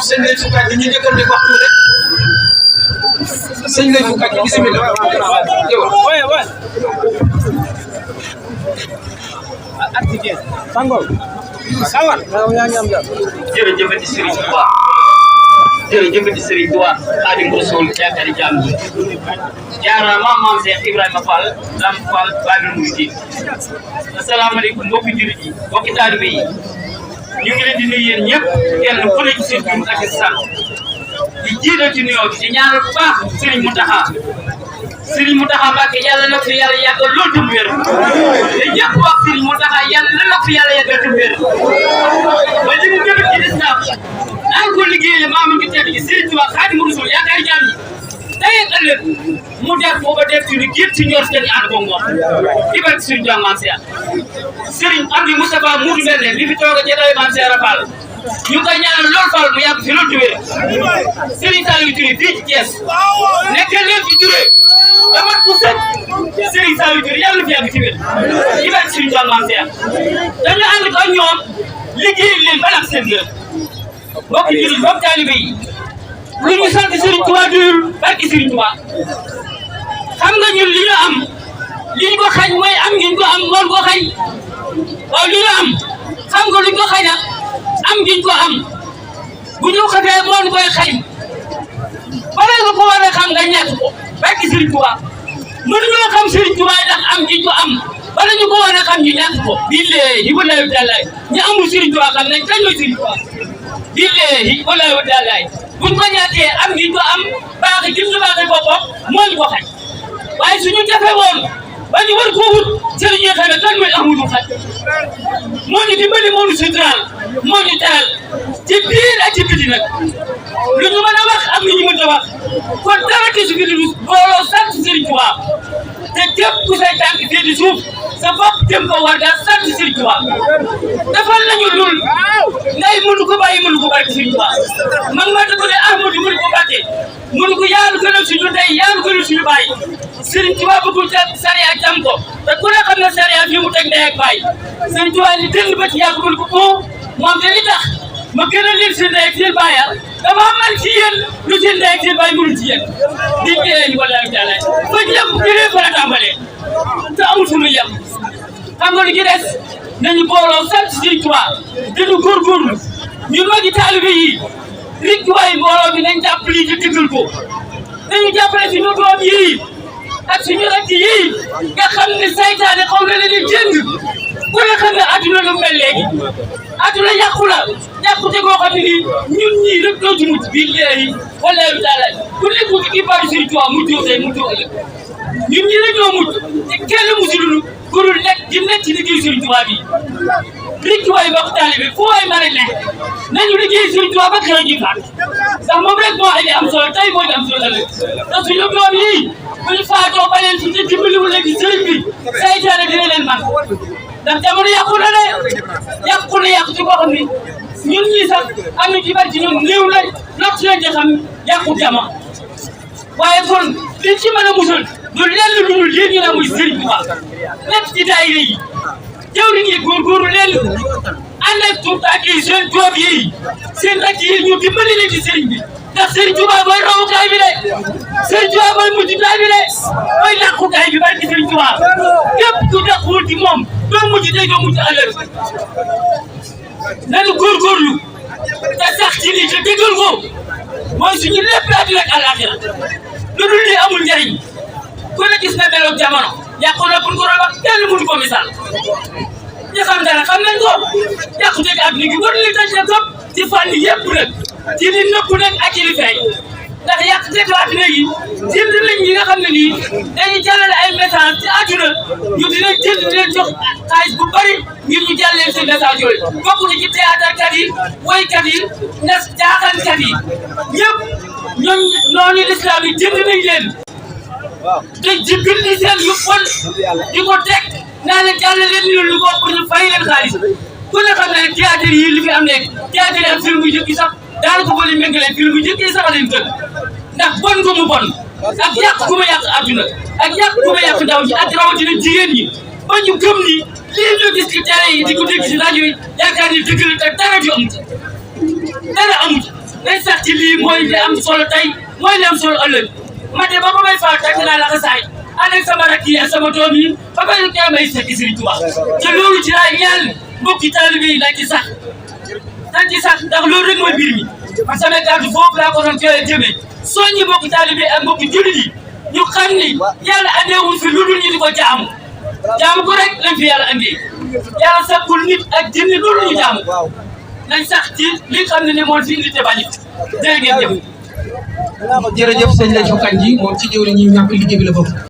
sëñ lay fukkaat ñu njëkkante waxtu rek sëñ lay fukkaat bismillah jërëjëfati Serigne Touba jërëjëfati Serigne Touba Xaadimu Rasuul yaakaari jaam yi jaaraama maam Cheikh Ibrahima Fall Lamp Fall Baabul Muridiin asalaamaaleykum mbokki jullit yi mbokki taalibe yi ñu ngi leen di nuyu yéen ñëpp kenn ku ne ci seen tur ak sant di jiital ci nuyoo bi di ñaanal bu baax Serigne Mountakha Mbacké yàlla na fi yàlla yàggal lool te mu wér te ñëpp wax Serigne Mountakha yàlla na fi yàlla yàggal te mu wér ba li mu jëm ci lislaam naan ko liggéeyee maam ngi tedd gi Serigne Touba Xaadimu Rasuul yaakaari jaam yi tey ak ëllëg mu def booba def ci ni gépp ci ñor te ñu ànd ko moom di barke Serigne Touba Maam Cheikh Serigne Amdi Moustapha Moudou Mbende li fi toog a jotaay Maam Cheikh Fall ñu koy ñaanal lool Fall mu yàgg fi loolu te wér Serigne Saliou Touré fii ci Thiès nekkal leen fi Touré damat bu set Serigne Saliou Touré yàlla na fi yàgg ci wér di barke Serigne Touba Maam Cheikh dañu ànd ko ñoom liggéey leen ba nag seen lër mbokk jullit mbokk taalibe yi lu ñu sant Serigne Touba duyul barke Serigne Touba xam nga ñun li ñu am li ñu ko xañ mooy am ngiñ ko am moon ko xañ waaw li ñu am xam nga luñ ko xañ am ngiñ ko am bu ñu xatee moon koy xañ bala nga ko war a xam nga ñàkk ko barke Serigne Touba mënuñoo xam Serigne Touba ndax am ngiñ ko am bala ñu ko war a xam ñu ñàkk ko billahi wallahi taala ñu amul Serigne Touba xam nañ kañ mooy Serigne Touba billahi wallahi taala buñ ko ñàkkee am ngiñ ko am baax gim ñu baaxee boppam moo ñu ko xañ waaye suñu jafe woon ba ñu war koo wut Serigne ñi xamee kan mooy Ahmadou Xañ moo ñu dimbali moo ñu suturaal moo ñu taal ci biir ak ci biti nag lu ñu mën a wax am lu ñu mën a wax kon dara ci su biir booloo sant Serigne Touba te képp ku say tànk fii di suuf sa bopp jëm ko war daal sant Serigne Touba defal nañu lul ngay mënu ko bàyyi mënu ko bàyyi Serigne Touba man ma dëgg ne Ahmadou mënu ko bàtte mënu ko yaalu gënal suñu ndey yaalu gënal suñu baay Serigne Touba bëggul sariya jam ko te ku ne xam ne sariya fi mu teg ndey ak baay Serigne Touba ni dënd ba ci yàgg mënu ko moom de li tax ma gën a leen seen ndey ak seen baay dama man ci yéen lu seen ndey ak seen baay mënul ci yéen di ngeen wallahi taala ba ñëpp gënee fa la tàmbalee te amul fu mu yem xam nga lu ci des nañu booloo sant Serigne Touba dinu góorgóorlu ñun magi taalibe yi Serigne Touba yi mbooloo bi nañ jàpp lii ci dëggal ko nañu jàppale suñu doom yi ak suñu rakk yi nga xam ne saytaane xaw na leen di jënd ku ne xam ne adduna lu mel léegi adduna yàqu la yàqute goo xam ne nii ñun ñii rek doo ci mucc billahi wallahi taala ku nekku ci kibaaru Serigne Touba mujjoo tey mujjoo ëllëg ñun ñii rek ñoo mucc te kenn musulunu ku dul nekk di nekk ci liggéeyu Serigne Touba bi Serigne Touba yi bokk taalibe fu waay mën a nekk nañu liggéey Serigne Touba ba xëy ji faat ndax moom rek moo xam ne am solo tey moo di am solo ëllëg te suñu doom yi bu ñu faatoo ba leen fi te dimbaliwul leen ci Serigne bi saytaane dina leen man ndax jamono yàqu na de yàqu ci boo xam ni ñun ñii sax am na ci bari ci ñun néew la lott leen di xam yàqu jamono waaye kon liñ ci mën a musal du lenn lu dul yéen ñi na muy Serigne Touba nekk ci daayira yi jawriñ yi góorgóorlu leen ànd ak tuutaak yi seen doom yi seen rakk yi ñu dimbali leen ci Serigne bi ndax Serigne Touba mooy rawukaay bi de Serigne Touba mooy mujjukaay bi de mooy làqukaay bi barki Serigne Touba képp ku dàquwul ci moom doo mujj tey doo mujj ëllëg nañu góorgóorlu te sax ci lii te déggal ko mooy suñu lépp àddina ak àllaaxira lu dul lii amul njariñ ku ne gis na meloog jamono yàqu na pour ko wax kenn mënu ko misaal ñi xam dara xam nañ ko yàqute gi àdduna gi war li tax na topp ci fànn yëpp nag ci li nëpp nag ak ci li feeñ ndax yàqute gi àdduna gi jënd nañ ñi nga xam ne nii dañuy jàllale ay message ci àdduna ñu di leen jënd di leen jox xaalis bu bari ngir ñu jàllale seen message yooyu bokk na ci théâtre kat yi woykat yi nas jaaxankat yi ñëpp ñoom noonu l'islam yi jënd nañ leen te ci bind seen yu bon di ko teg naa ne jàllale leen lu ko pour ñu fay leen xaalis ku ne xam ne théâtre yi li fi am nekk théâtre yi am film yu njëkk yi sax daanaka ko li méngale film yu njëkk yi sax leen gën ndax bon ko mu bon ak yàq gu ma yàq adduna ak yàq gu ma yàq ndaw ñi ak rawatina jigéen ñi ba ñu gëm ni lii ñu gis ci télé yi di ko dégg ci rajo yi yaakaar ni dëgg la te dara ju amut dara amut nañ sax ci lii mooy li am solo tey mooy li am solo ëllëg ma de ba may faa tey dinaa la xasaay ànd ak sama rakk yi ak sama doom yi ba may tey may fekk Serigne Touba te loolu ci laay ñaan mbokki taalibe yi nañ ci sax ndax loolu rek mooy mbir mi parce que sama kàddu foofu laa ko doon jëmee soññi mbokki taalibe ak mbokki jullit yi ñu xam ni yàlla andeewul fi lu dul ñu di ko jaamu ko rek lañ fi yàlla andee yàlla sakkul nit ak jinni loolu ñu jaamu nañ sax ci li xam ne moom fi indi te bañit jërë ngeen jëf. jërëjëf sëñ Lathio Kandji moom ci jëwriñ ñi ñàkk liggéey bi la bokk.